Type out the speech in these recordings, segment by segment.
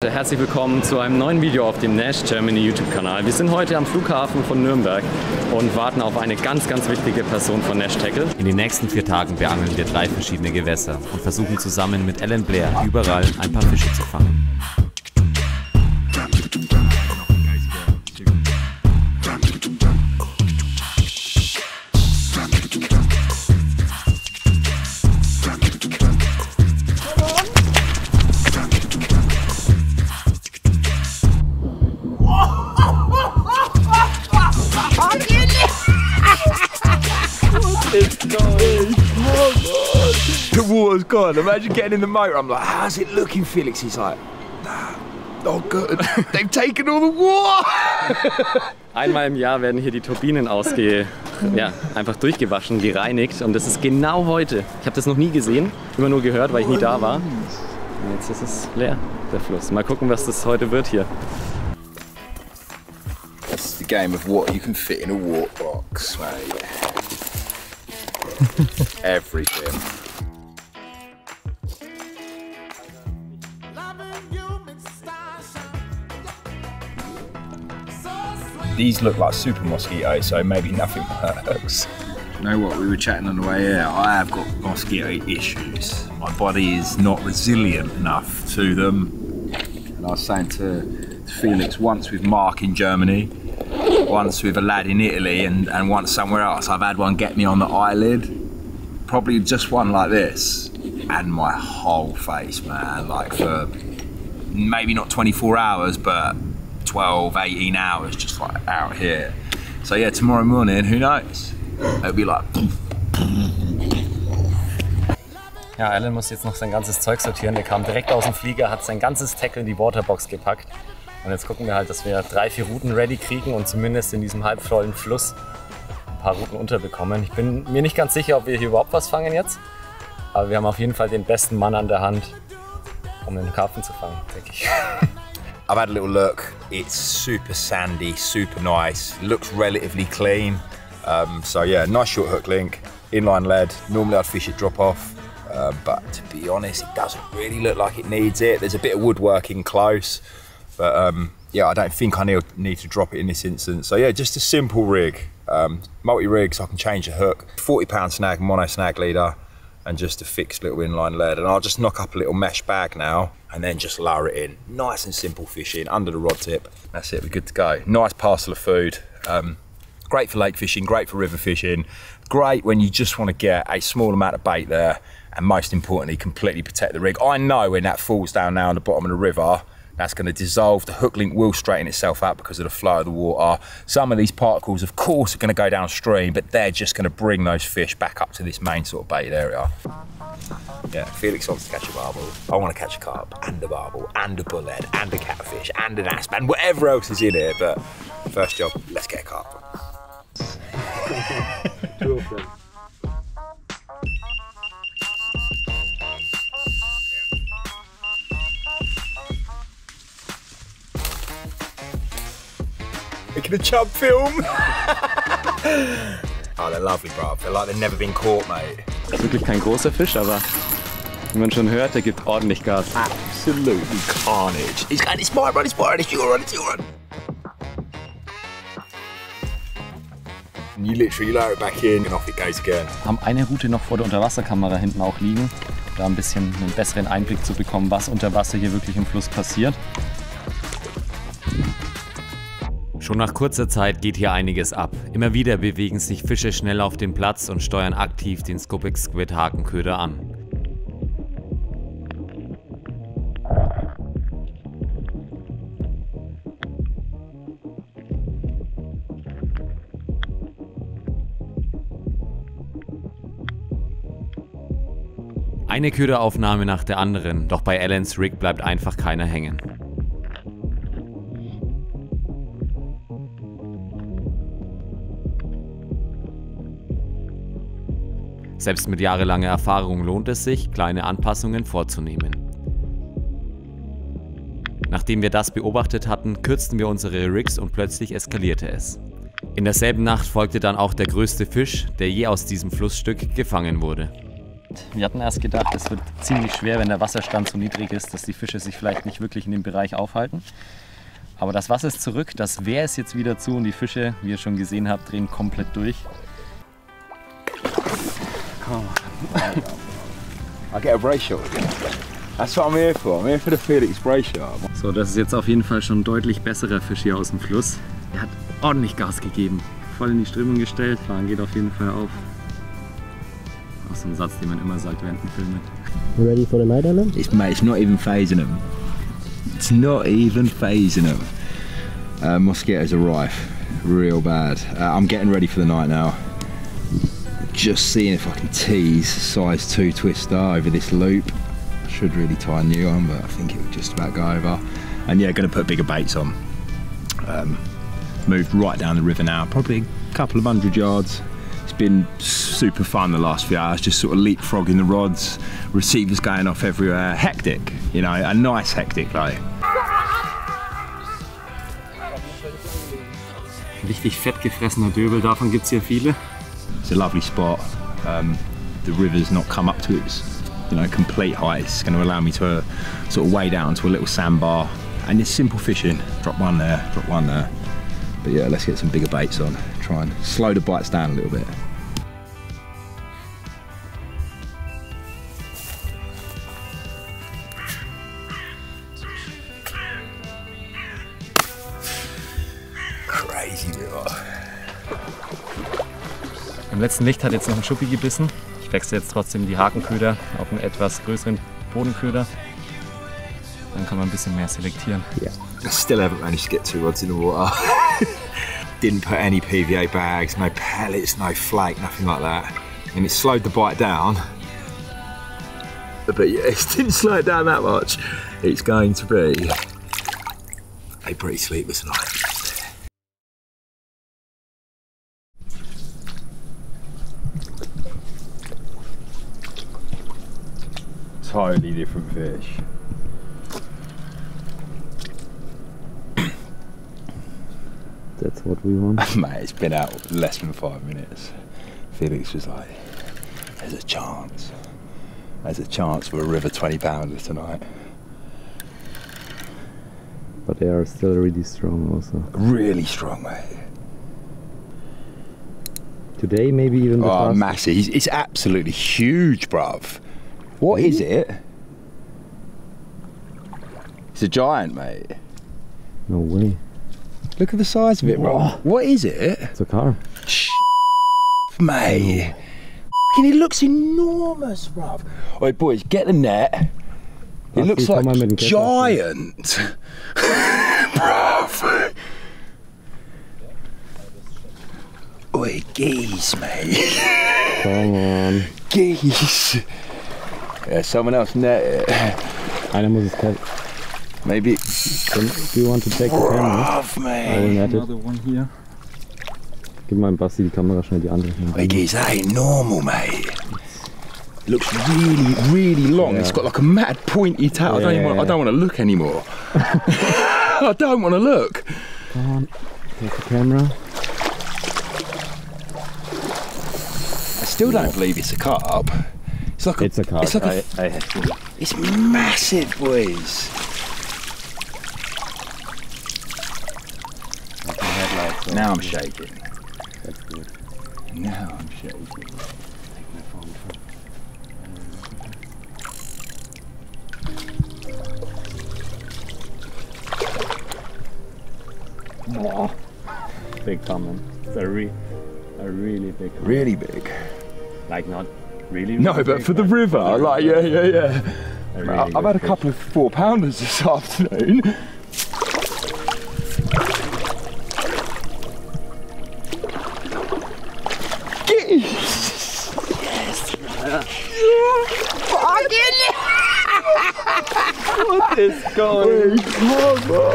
Leute, herzlich willkommen zu einem neuen Video auf dem Nächte Germany YouTube-Kanal. Wir sind heute am Flughafen von Nürnberg und warten auf eine ganz wichtige Person von Nächte. In den nächsten 4 Tagen beangeln wir 3 verschiedene Gewässer und versuchen zusammen mit Blair überall ein paar Fische zu fangen. The water's gone. Imagine getting in the motor. I'm like, how's it looking, Felix? He's like, nah, not good. They've taken all the water. Einmal im Jahr werden hier die Turbinen einfach durchgewaschen, gereinigt, und das ist genau heute. Ich habe das noch nie gesehen, immer nur gehört, weil ich nie da war. Und jetzt ist es leer, der Fluss. Mal gucken, was das heute wird hier. That's the game of what you can fit in a waterbox, mate. Everything. These look like super mosquitoes, so maybe nothing works. You know what, we were chatting on the way here, I have got mosquito issues. My body is not resilient enough to them. And I was saying to Felix, once with Mark in Germany, once with a lad in Italy, and once somewhere else, I've had one get me on the eyelid. Probably just one like this, and my whole face, man, like for maybe not 24 hours, but 12, 18 hours, just like out here. So yeah, tomorrow morning, who knows? It'll be like... Ja, Alan muss jetzt noch sein ganzes Zeug sortieren. Der kam direkt aus dem Flieger, hat sein ganzes Tackle in die Waterbox gepackt. Und jetzt gucken wir halt, dass wir 3, 4 Routen ready kriegen und zumindest in diesem halbvollen Fluss ein paar Routen unterbekommen. Ich bin mir nicht ganz sicher, ob wir hier überhaupt was fangen jetzt. Aber wir haben auf jeden Fall den besten Mann an der Hand, um den Karpfen zu fangen, denke ich. I've had a little look. It's super sandy, super nice. Looks relatively clean. So yeah, nice short hook link, inline lead. Normally I'd fish it drop off, but to be honest, it doesn't really look like it needs it. There's a bit of woodworking close, but yeah, I don't think I need to drop it in this instance. So yeah, just a simple rig, multi-rig, so I can change the hook. 40-pound snag, mono snag leader, and just a fixed little inline lead. And I'll just knock up a little mesh bag now, and then just lower it in. Nice and simple fishing, under the rod tip. That's it, we're good to go. Nice parcel of food. Great for lake fishing, great for river fishing. Great when you just want to get a small amount of bait there, and most importantly, completely protect the rig. I know when that falls down now on the bottom of the river, that's going to dissolve. The hook link will straighten itself out because of the flow of the water. Some of these particles, of course, are going to go downstream, but they're just going to bring those fish back up to this main sort of bait area. Yeah, Felix wants to catch a barbel. I want to catch a carp, and a barbel, and a bullhead, and a catfish, and an asp, and whatever else is in here. But first job, let's get a carp. 2 of them. Making a chub film. Oh, they're lovely, bro. They're like they've never been caught, mate. Das ist wirklich kein großer Fisch, aber wie man schon hört, der gibt ordentlich Gas. Absolutely carnage. He's going, it's my run, it's my run, it's your run, it's your run. And you literally lower it back in and off it goes again. Haben eine Route noch vor der Unterwasserkamera hinten auch liegen, da ein bisschen einen besseren Einblick zu bekommen, was unter Wasser hier wirklich im Fluss passiert. Schon nach kurzer Zeit geht hier einiges ab. Immer wieder bewegen sich Fische schnell auf den Platz und steuern aktiv den Scopic Squid Hakenköder an. Eine Köderaufnahme nach der anderen, doch bei Allens Rig bleibt einfach keiner hängen. Selbst mit jahrelanger Erfahrung lohnt es sich, kleine Anpassungen vorzunehmen. Nachdem wir das beobachtet hatten, kürzten wir unsere Rigs und plötzlich eskalierte es. In derselben Nacht folgte dann auch der größte Fisch, der je aus diesem Flussstück gefangen wurde. Wind. Wir hatten erst gedacht, es wird ziemlich schwer, wenn der Wasserstand so niedrig ist, dass die Fische sich vielleicht nicht wirklich in dem Bereich aufhalten. Aber das Wasser ist zurück, das Wehr ist jetzt wieder zu und die Fische, wie ihr schon gesehen habt, drehen komplett durch. I get a brace shot again. That's what I'm here for. I'm here for the Felix brace shot. So, das ist jetzt auf jeden Fall schon ein deutlich besserer Fisch hier aus dem Fluss. Er hat ordentlich Gas gegeben. Voll in die Strömung gestellt. Plan geht auf jeden Fall auf. Auch so ein Satz, den man immer sagt während dem Film. You ready for the night, Alan? It's not even phasing them. It's not even phasing them. Mosquitoes are rife, real bad. I'm getting ready for the night now. Just seeing if I can tease size 2 twister over this loop. I should really tie a new one, but I think it would just about go over. And yeah, going to put bigger baits on. Moved right down the river now, probably a couple of 100 yards. It's been super fun the last few hours, just sort of leapfrogging the rods, receivers going off everywhere. Hectic, you know, a nice hectic like. Richtig fett gefressener Döbel, davon gibt es hier viele. It's a lovely spot. The river's not come up to its, complete height. It's going to allow me to sort of wade down to a little sandbar and just simple fishing. Drop one there, drop one there. But yeah, let's get some bigger baits on. Try and slow the bites down a little bit. Crazy river. Im letzten Licht hat jetzt noch ein Schuppi gebissen. Ich wechsle jetzt trotzdem die Hakenköder auf einen etwas größeren Bodenköder. Dann kann man ein bisschen mehr selektieren. Yeah. I still haven't managed to get 2 rods in the water. Didn't put any PVA bags, no pellets, no flake, nothing like that. And it slowed the bite down. But yeah, it didn't slow it down that much. It's going to be a pretty sleepless night. Totally different fish. That's what we want. Mate, it's been out less than 5 minutes. Felix was like, there's a chance. There's a chance for a river 20-pounder tonight. But they are still really strong also. Really strong, mate. Today maybe even the fastest. Massive. It's absolutely huge, bruv. What is it? It's a giant, mate. No way. Look at the size of it, bro. What is it? It's a carp. Mate. It looks enormous, bruv. Oi, boys, get the net. It looks like giant. Bruv. Oi, geese, mate. Come on. Geese. Yeah, someone else net it. Einer muss es catch. Maybe. Do you want to take the camera? I will net it. Another one here. Gib mal Basti die Kamera schnell, die andere. Hey, geese, that ain't normal, mate. It looks really, really long. Yeah. It's got like a mad pointy tail. Yeah, I don't want to look anymore. I don't want to look. Come on, take the camera. I still don't believe it's a carp. It's a carp. It's like it's massive, boys. Now I'm shaking. That's good. Now I'm shaking. Oh, big common. It's a really big common. Really big. Like not really. No, but big, for the river, like yeah. Really I've had a couple of 4-pounders this afternoon. Yes! Fucking what is going on?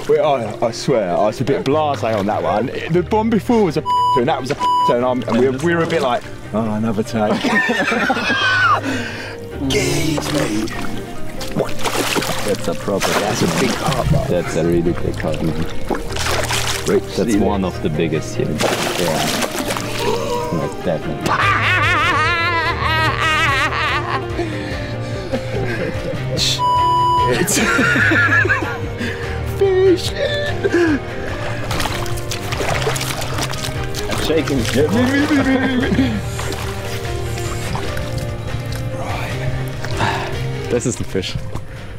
Wait, I swear, I was a bit blasé on that one. The one before was a and that was a and we were a bit like, oh, another take. Geez, mate. That's a proper. That's a big carp. That's a really big carp. That's one of the biggest here. Yeah. Definitely. It's fish. I'm shaking. Das ist ein Fisch.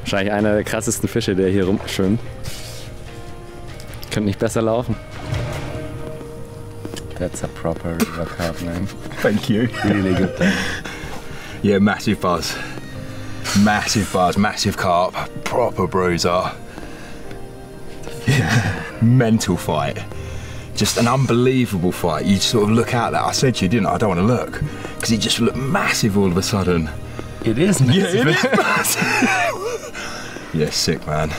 Wahrscheinlich einer der krassesten Fische, der hier rumschwimmt. Könnte nicht besser laufen. That's a proper river carp name. Thank you. Really good thing. Yeah, massive buzz. Massive buzz, massive carp. Proper bruiser. Yeah. Mental fight. Just an unbelievable fight. You sort of look out there. I said to you, didn't I? I don't want to look. Because he just looked massive all of a sudden. It is massive. Yeah, it is massive. Yeah, sick, man.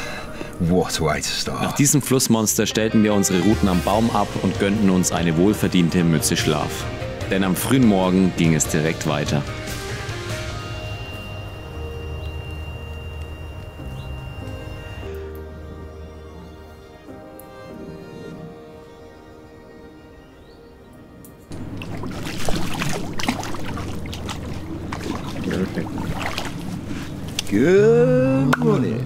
What a way to start. Nach diesem Flussmonster stellten wir unsere Routen am Baum ab und gönnten uns eine wohlverdiente Mütze Schlaf. Denn am frühen Morgen ging es direkt weiter. Good morning.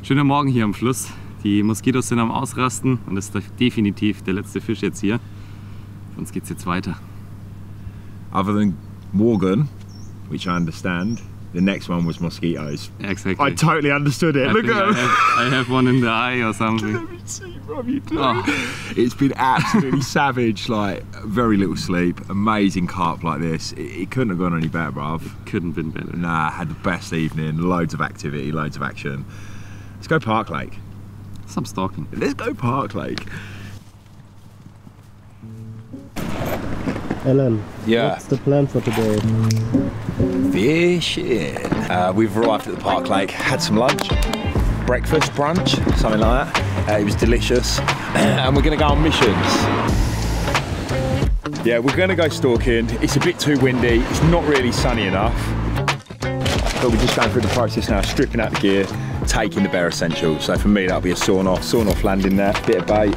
Schöner Morgen hier am Fluss. Die Moskitos sind am Ausrasten und das ist definitiv der letzte Fisch jetzt hier. Für uns geht's jetzt weiter. Other than Morgan, which I understand, the next one was mosquitoes. Exactly. I totally understood it. Look at him. I have one in the eye or something. Oh. It's been absolutely savage, like very little sleep, amazing carp like this. It couldn't have gone any better, bruv. Couldn't have been better. Nah, had the best evening, loads of activity, loads of action. Let's go Park Lake. Some stalking. Let's go Park Lake. Alan, Yeah. what's the plan for today? Fishing. We've arrived at the Park Lake, had some lunch, breakfast, brunch, something like that. It was delicious. And we're gonna go on missions. Yeah, we're gonna go stalking. It's a bit too windy, it's not really sunny enough. But we're just going through the process now, stripping out the gear, taking the bare essentials. So for me, that'll be a sawn off landing net, bit of bait.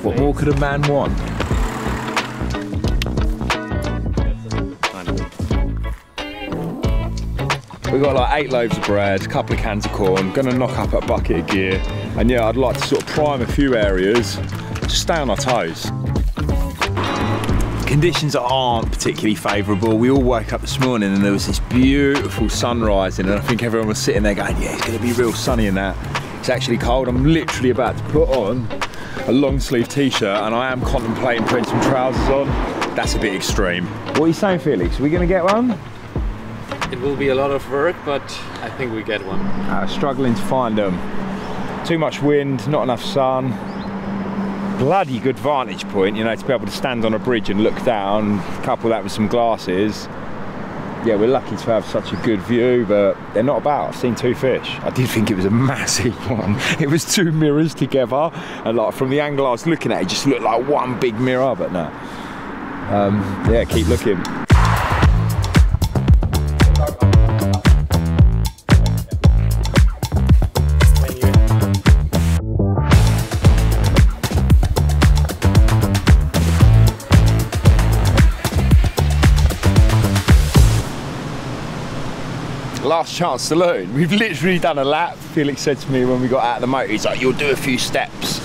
What more could a man want? We've got like 8 loaves of bread, a couple of cans of corn, gonna knock up a bucket of gear. And yeah, I'd like to sort of prime a few areas, just stay on our toes. Conditions aren't particularly favourable. We all woke up this morning and there was this beautiful sun rising, and I think everyone was sitting there going, yeah, it's gonna be real sunny in that. It's actually cold. I'm literally about to put on a long sleeve t-shirt and I am contemplating putting some trousers on. That's a bit extreme. What are you saying, Felix? Are we gonna get one? It will be a lot of work, but I think we get one. Struggling to find them. Too much wind, not enough sun. Bloody good vantage point, you know, to be able to stand on a bridge and look down, couple that with some glasses. Yeah, we're lucky to have such a good view, but they're not about. I've seen 2 fish. I did think it was a massive one. It was 2 mirrors together, and like from the angle I was looking at, it just looked like one big mirror, but no. Yeah, keep looking. Last chance saloon. We've literally done a lap. Felix said to me when we got out of the motor, he's like, you'll do a few steps,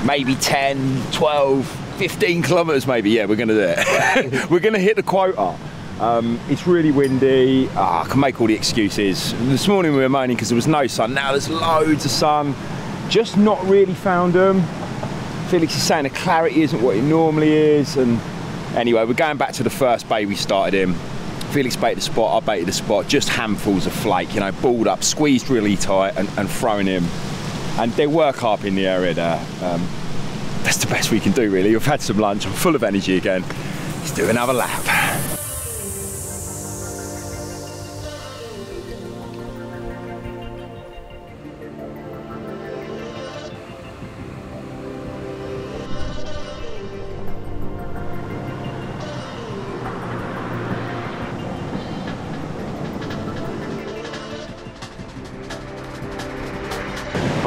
maybe 10, 12, 15 kilometres maybe. Yeah, we're gonna do it. We're gonna hit the quota. It's really windy. I can make all the excuses. This morning we were moaning because there was no sun. Now there's loads of sun. Just not really found them. Felix is saying the clarity isn't what it normally is. And anyway, we're going back to the first bay we started in. Felix baited the spot, I baited the spot, just handfuls of flake, you know, balled up, squeezed really tight and thrown in. And there were carp in the area there. That's the best we can do really. We've had some lunch, I'm full of energy again. Let's do another lap.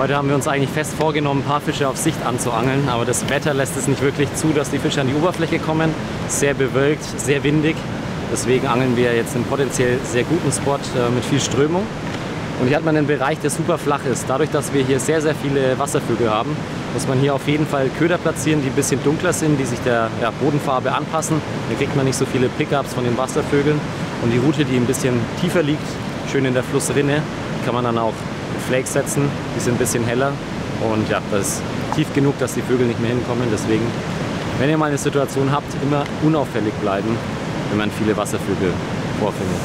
Heute haben wir uns eigentlich fest vorgenommen, ein paar Fische auf Sicht anzuangeln, aber das Wetter lässt es nicht wirklich zu, dass die Fische an die Oberfläche kommen. Sehr bewölkt, sehr windig. Deswegen angeln wir jetzt einen potenziell sehr guten Spot mit viel Strömung. Und hier hat man einen Bereich, der super flach ist. Dadurch, dass wir hier sehr, sehr viele Wasservögel haben, muss man hier auf jeden Fall Köder platzieren, die ein bisschen dunkler sind, die sich der Bodenfarbe anpassen. Dann kriegt man nicht so viele Pickups von den Wasservögeln. Und die Route, die ein bisschen tiefer liegt, schön in der Flussrinne, kann man dann auch mit Flakes setzen. Die sind ein bisschen heller. Und ja, das ist tief genug, dass die Vögel nicht mehr hinkommen. Deswegen, wenn ihr mal eine Situation habt, immer unauffällig bleiben, wenn man viele Wasservögel vorfindet.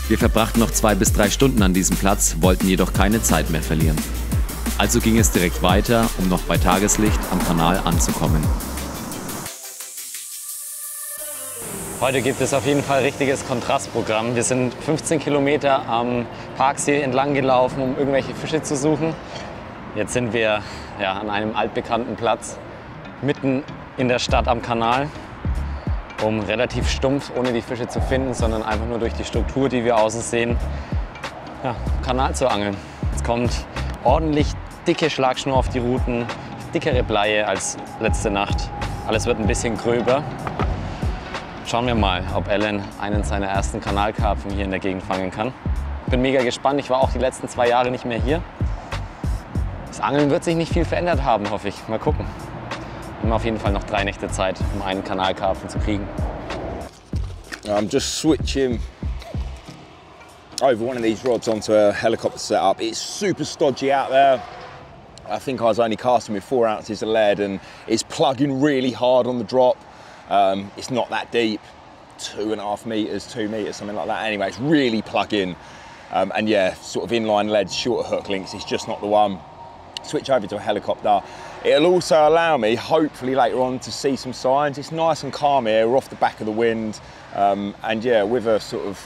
Wir verbrachten noch 2 bis 3 Stunden an diesem Platz, wollten jedoch keine Zeit mehr verlieren. Also ging es direkt weiter, um noch bei Tageslicht am Kanal anzukommen. Heute gibt es auf jeden Fall richtiges Kontrastprogramm. Wir sind 15 Kilometer am Parksee entlang gelaufen, um irgendwelche Fische zu suchen. Jetzt sind wir an einem altbekannten Platz, mitten in der Stadt am Kanal, um relativ stumpf, ohne die Fische zu finden, sondern einfach nur durch die Struktur, die wir außen sehen, Kanal zu angeln. Es kommt ordentlich dicke Schlagschnur auf die Routen, dickere Bleie als letzte Nacht. Alles wird ein bisschen gröber. Schauen wir mal, ob Alan einen seiner ersten Kanalkarpfen hier in der Gegend fangen kann. Bin mega gespannt. Ich war auch die letzten 2 Jahre nicht mehr hier. Das Angeln wird sich nicht viel verändert haben, hoffe ich. Mal gucken. Wir haben auf jeden Fall noch 3 Nächte Zeit, um einen Kanalkarpfen zu kriegen. I'm just switching over one of these rods onto a helicopter setup. It's super stodgy out there. I think I was only casting with 4 ounces of lead and it's plugging really hard on the drop. It's not that deep, 2.5 meters, 2 meters, something like that. Anyway, it's really plugging. And yeah, sort of inline lead, shorter hook links, it's just not the one. Switch over to a helicopter. It'll also allow me, hopefully later on, to see some signs. It's nice and calm here, we're off the back of the wind. And yeah, with a sort of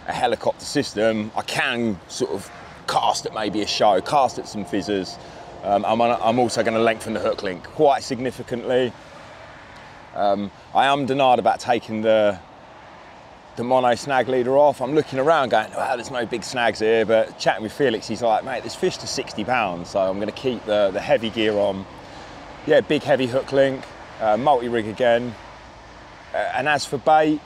a helicopter system, I can sort of cast at maybe a show, cast at some fizzers. I'm also going to lengthen the hook link quite significantly. I am denied about taking the mono snag leader off. I'm looking around going, wow, there's no big snags here, but chatting with Felix, he's like, mate, there's fish to 60 pounds, so I'm going to keep the heavy gear on. Yeah, big heavy hook link, multi-rig again. And as for bait,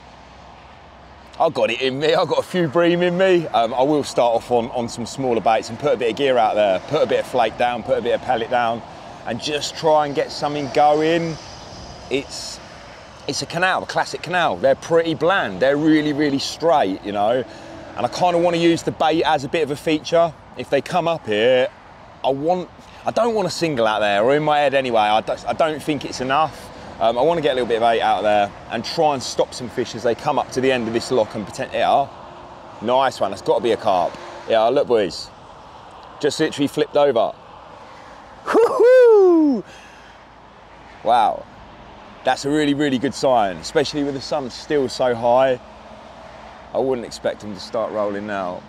I've got it in me, I've got a few bream in me. I will start off on some smaller baits and put a bit of gear out there, put a bit of flake down, put a bit of pellet down, and just try and get something going. It's a canal, a classic canal. They're pretty bland. They're really, really straight, you know. And I kind of want to use the bait as a bit of a feature. If they come up here, I don't want a single out there, or in my head anyway, I don't think it's enough. I want to get a little bit of bait out there and try and stop some fish as they come up to the end of this lock and pretend, yeah, nice one, that's got to be a carp. Yeah, look boys, just literally flipped over. Woohoo! Wow. That's a really, really good sign, especially with the sun still so high. I wouldn't expect them to start rolling now.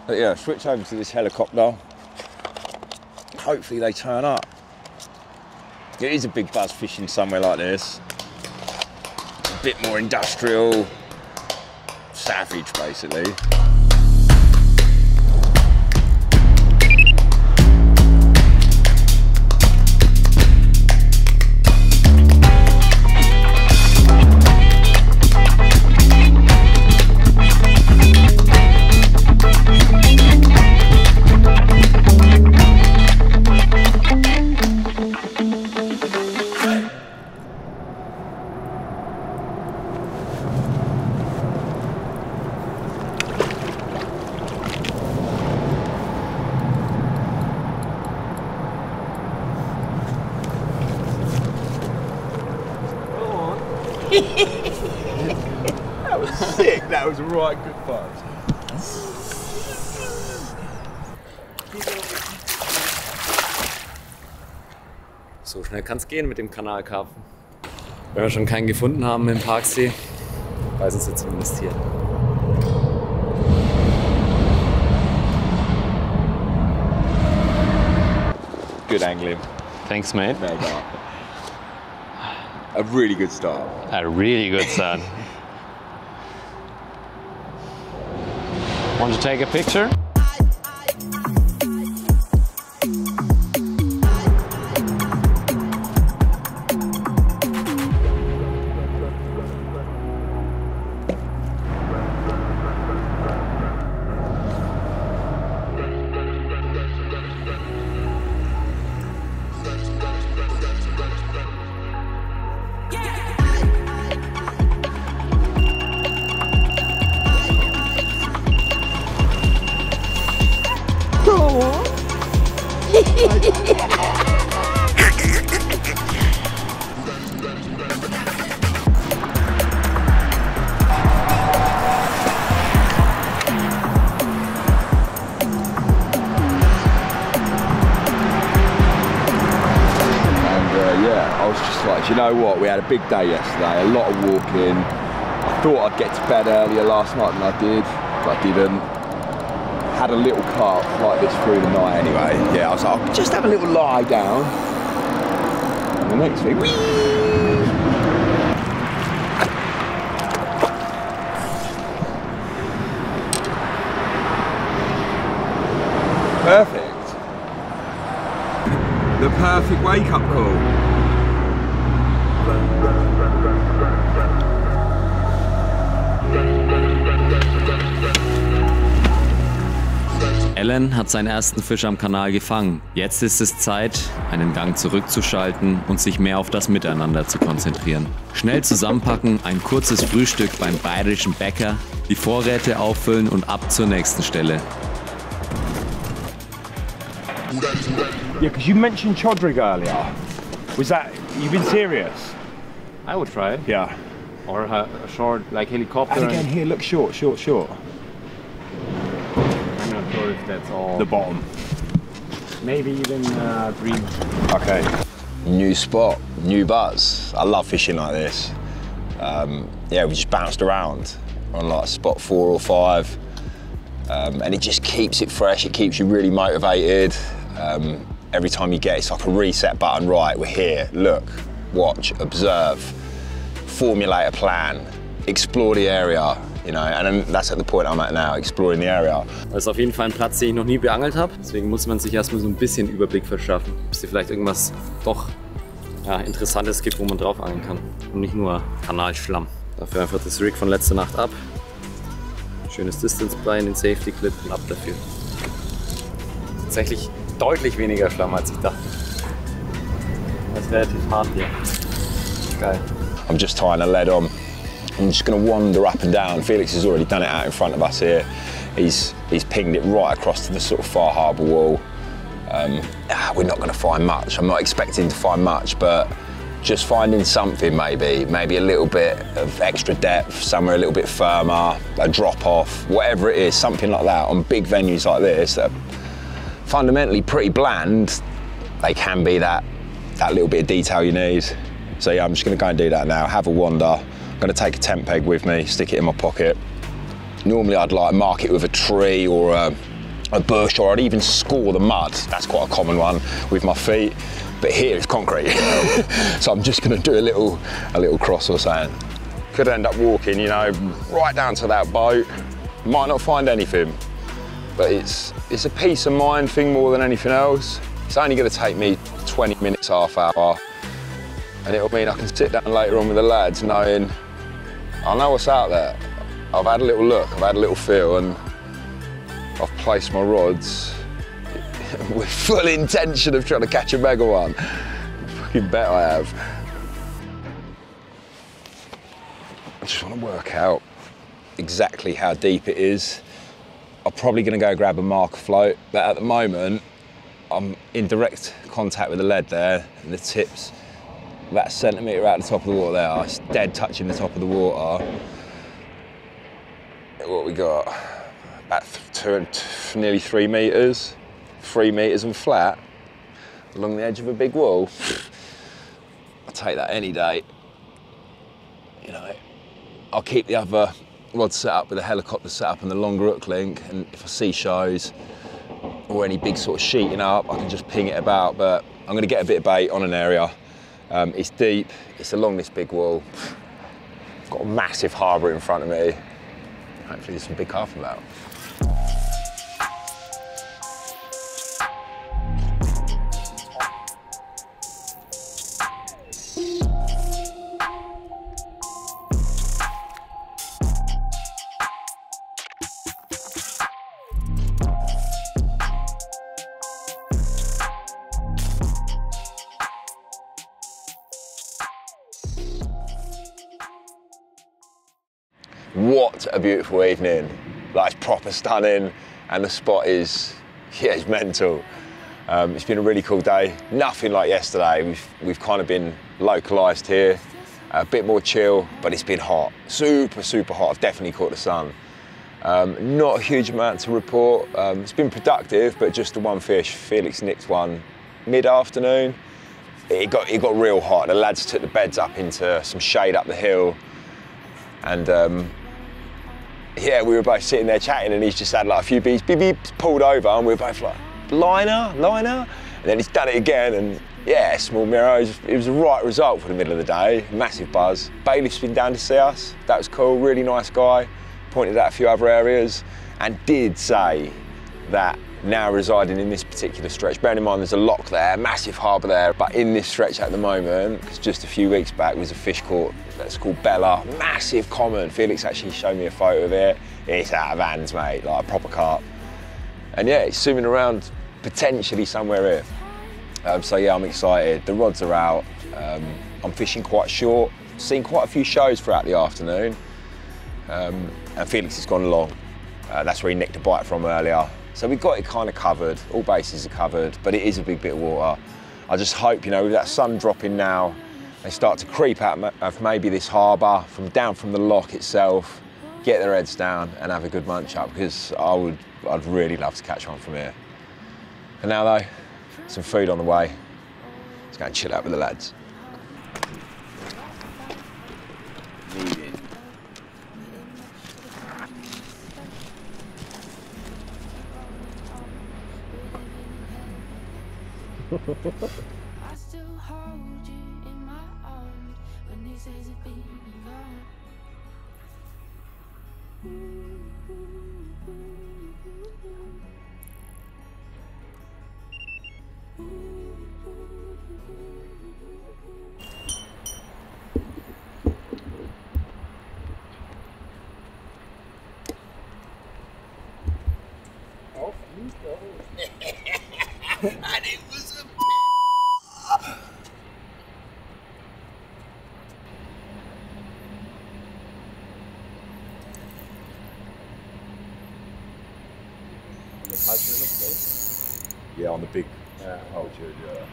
But yeah, switch over to this helicopter. Hopefully they turn up. It is a big buzz fishing somewhere like this. A bit more industrial, savage basically. That was sick, that was a right good buzz. So schnell kann es gehen mit dem Kanalkarpfen. Wenn wir schon keinen gefunden haben im Parksee, weiß uns jetzt zumindest hier. Good angling. Thanks, mate. No doubt. A really good start. A really good start. Want to take a picture? You know what, we had a big day yesterday, a lot of walking. I thought I'd get to bed earlier last night than I did, but I didn't. Had a little carp like this through the night anyway. Yeah, I was like, I'll just have a little lie down. And the next thing, whee! Perfect. The perfect wake-up call. Alan hat seinen ersten Fisch am Kanal gefangen. Jetzt ist es Zeit, einen Gang zurückzuschalten und sich mehr auf das Miteinander zu konzentrieren. Schnell zusammenpacken, ein kurzes Frühstück beim bayerischen Bäcker, die Vorräte auffüllen und ab zur nächsten Stelle. Yeah, because you mentioned Chodrig earlier. Was that, you've been serious? I would try it. Yeah. Or a short, like helicopter. And again, here, look short. I'm not sure if that's all. The bottom. Maybe even green. Okay. New spot, new buzz. I love fishing like this. Yeah, we just bounced around on like spot 4 or 5. And it just keeps it fresh, it keeps you really motivated. Every time you get it, it's like a reset button. Right, we're here, look, watch, observe, formulate a plan, explore the area, you know, and that's at the point I'm at now, exploring the area. Das ist auf jeden Fall ein Platz, den ich noch nie beangelt habe. Deswegen muss man sich erstmal so ein bisschen Überblick verschaffen, bis dir vielleicht irgendwas doch Interessantes gibt, wo man drauf angeln kann. Und nicht nur Kanalschlamm. Dafür einfach das Rig von letzter Nacht ab. Schönes Distance-Blei in den Safety-Clip und ab dafür. Tatsächlich deutlich weniger Schlamm, als ich dachte. Das ist relativ hart hier. Geil. I'm just tying a lead on. I'm just going to wander up and down. Felix has already done it out in front of us here. He's pinged it right across to the sort of far harbour wall. We're not going to find much. I'm not expecting to find much, but just finding something maybe a little bit of extra depth, somewhere a little bit firmer, a drop off, whatever it is, something like that on big venues like this that are fundamentally pretty bland. They can be that little bit of detail you need. So yeah, I'm just gonna go and do that now, have a wander. I'm gonna take a tent peg with me, stick it in my pocket. Normally I'd like mark it with a tree or a bush, or I'd even score the mud. That's quite a common one with my feet. But here it's concrete, so I'm just going to do a little cross or something. Could end up walking, you know, right down to that boat. Might not find anything, but it's a peace of mind thing more than anything else. It's only going to take me 20 minutes, half hour, and it'll mean I can sit down later on with the lads knowing I know what's out there. I've had a little look, I've had a little feel, and I've placed my rods with full intention of trying to catch a mega one. Fucking bet I have. I just want to work out exactly how deep it is. I'm probably going to go grab a marker float, but at the moment I'm in direct contact with the lead there, and the tip's about a centimetre out the top of the water there. It's dead touching the top of the water. What we got? About nearly 3 metres. 3 metres and flat along the edge of a big wall. I'll take that any day. You know, I'll keep the other rod set up with a helicopter set up and the longer hook link, and if I see shows or any big sort of sheeting up, I can just ping it about. But I'm going to get a bit of bait on an area, It's deep, it's along this big wall. Got a massive harbour in front of me. Hopefully there's some big carp about. What a beautiful evening. Like, it's proper stunning, and the spot is, yeah, it's mental. It's been a really cool day. Nothing like yesterday. We've kind of been localised here, a bit more chill, but it's been hot. Super, super hot. I've definitely caught the sun. Not a huge amount to report. It's been productive, but just the one fish. Felix nicked one mid-afternoon. It got real hot. The lads took the beds up into some shade up the hill, and yeah, we were both sitting there chatting, and he's just had like a few beeps, beep beeps, pulled over, and we were both like, liner, liner, and then he's done it again, and yeah, small mirror. It was the right result for the middle of the day. Massive buzz. Bailiff's been down to see us. That was cool. Really nice guy. Pointed out a few other areas, and did say that now residing in this particular stretch, bearing in mind there's a lock there, massive harbour there, but in this stretch at the moment, because just a few weeks back was a fish court that's called Bella, massive common. Felix actually showed me a photo of it. It's out of hands, mate, like a proper carp. And yeah, it's swimming around potentially somewhere here. So yeah, I'm excited. The rods are out. I'm fishing quite short, seen quite a few shows throughout the afternoon, and Felix has gone long. That's where he nicked a bite from earlier. So we've got it kind of covered, all bases are covered, but it is a big bit of water. I just hope, you know, with that sun dropping now, they start to creep out of maybe this harbour, down from the lock itself, get their heads down and have a good munch up, because I'd really love to catch one from here. And now though, some food on the way. Let's go and chill out with the lads. I still hold you in my arms when these days have been gone. And it was a yeah, on the big altitude, yeah.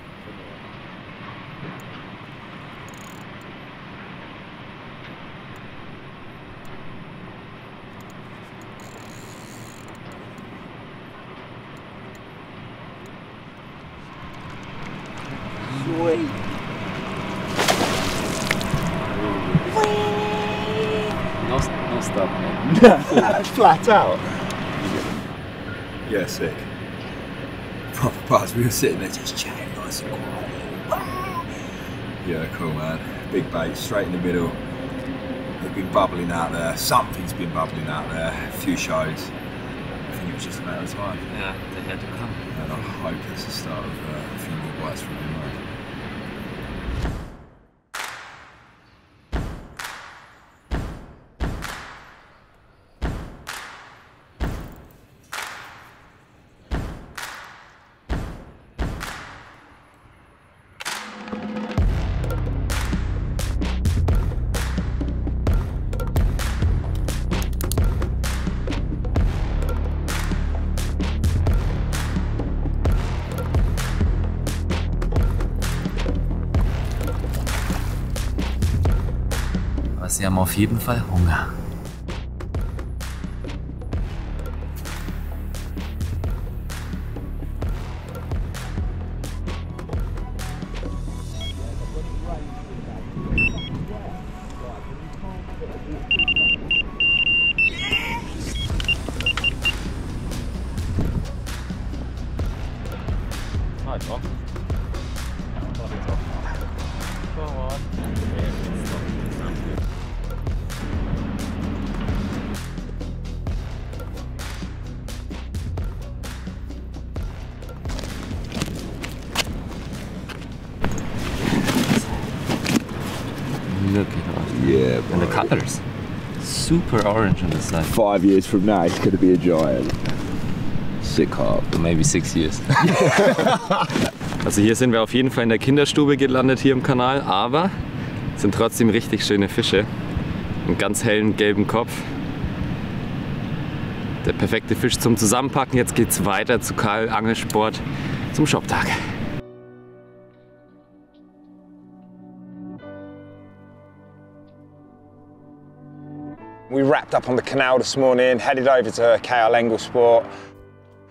No stop, man. Flat out. Yeah, sick. Proper buzz. We were sitting there just chatting nice and quiet. Yeah, cool, man. Big bait, straight in the middle. They've been bubbling out there. Something's been bubbling out there. A few shows. I think it was just a matter of time. Yeah, they had to come. And I hope it's the start of a few more bites from him. Sie haben auf jeden Fall Hunger. Look at that. Yeah, And the colors. Super orange on the side. 5 years from now, it's going to be a giant. Sick carp. Maybe 6 years. Also hier sind wir auf jeden Fall in der Kinderstube gelandet hier im Kanal, aber es sind trotzdem richtig schöne Fische. Einen ganz hellen gelben Kopf. Der perfekte Fisch zum Zusammenpacken. Jetzt geht's weiter zu Karl Angelsport zum Shoptag. We wrapped up on the canal this morning, headed over to KL Angelsport.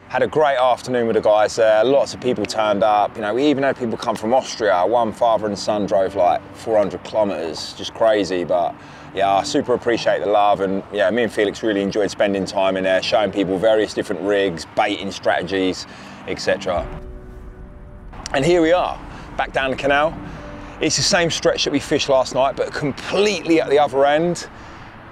Had a great afternoon with the guys there. Lots of people turned up. You know, we even had people come from Austria. One father and son drove like 400 kilometers, just crazy. But yeah, I super appreciate the love, and yeah, me and Felix really enjoyed spending time in there, showing people various different rigs, baiting strategies, etc. And here we are, back down the canal. It's the same stretch that we fished last night, but completely at the other end.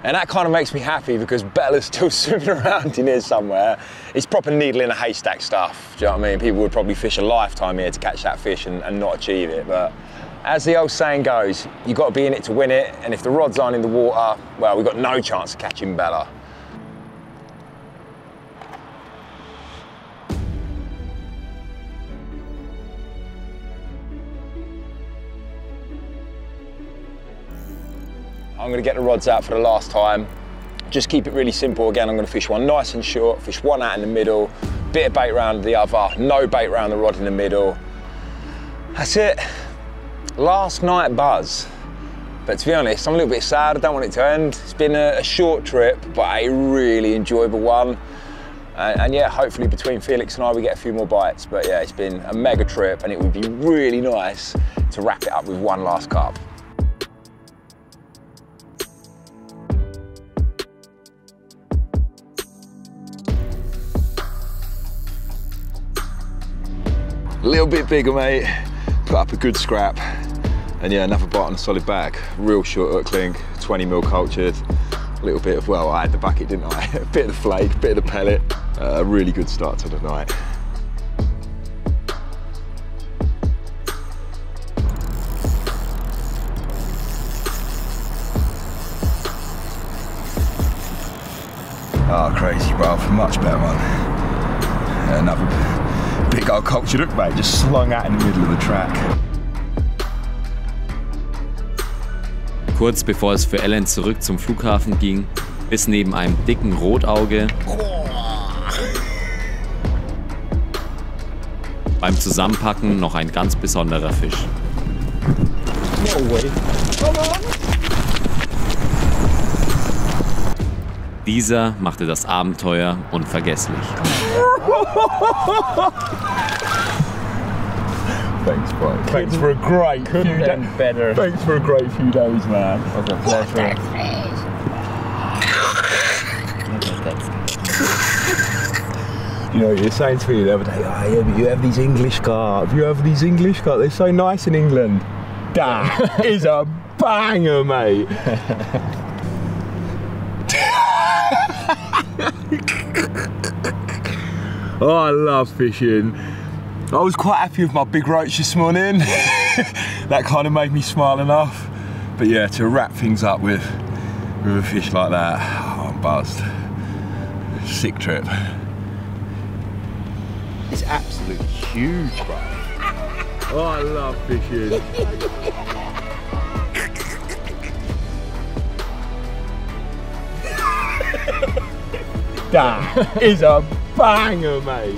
And that kind of makes me happy because Bella's still swimming around in here somewhere. It's proper needle in a haystack stuff, do you know what I mean? People would probably fish a lifetime here to catch that fish and not achieve it. But as the old saying goes, you've got to be in it to win it. And if the rods aren't in the water, well, we've got no chance of catching Bella. I'm going to get the rods out for the last time. Just keep it really simple. Again, I'm going to fish one nice and short, fish one out in the middle, bit of bait round the other, no bait round the rod in the middle. That's it. Last night buzz. But to be honest, I'm a little bit sad. I don't want it to end. It's been a short trip, but a really enjoyable one. And yeah, hopefully between Felix and I, we get a few more bites. But yeah, it's been a mega trip, and it would be really nice to wrap it up with one last carp. A little bit bigger, mate. Put up a good scrap. And yeah, another bite on a solid back. Real short hook link, 20 mil cultured. A little bit of, well, I had the bucket, didn't I? A bit of the flake, a bit of the pellet. A really good start to the night. Oh, crazy, bro. Much better one. Another big old cultured hook, mate, just slung out in the middle of the track. Kurz bevor es für Ellen zurück zum Flughafen ging, ist neben einem dicken Rotauge beim Zusammenpacken noch ein ganz besonderer Fisch. No way. Come on. Dieser machte das Abenteuer unvergesslich. Thanks, bro. Thanks for a great few days. Better. Thanks for a great few days, man. Was a pleasure. You know, you're saying to me the other day, oh yeah, but you have these English carp. You have these English carp. They're so nice in England. That is a banger, mate. Oh, I love fishing. I was quite happy with my big roach this morning. That kind of made me smile enough. But yeah, to wrap things up with a fish like that, oh, I'm buzzed. Sick trip. It's absolutely huge, bro. Oh, I love fishing. That is a banger, mate.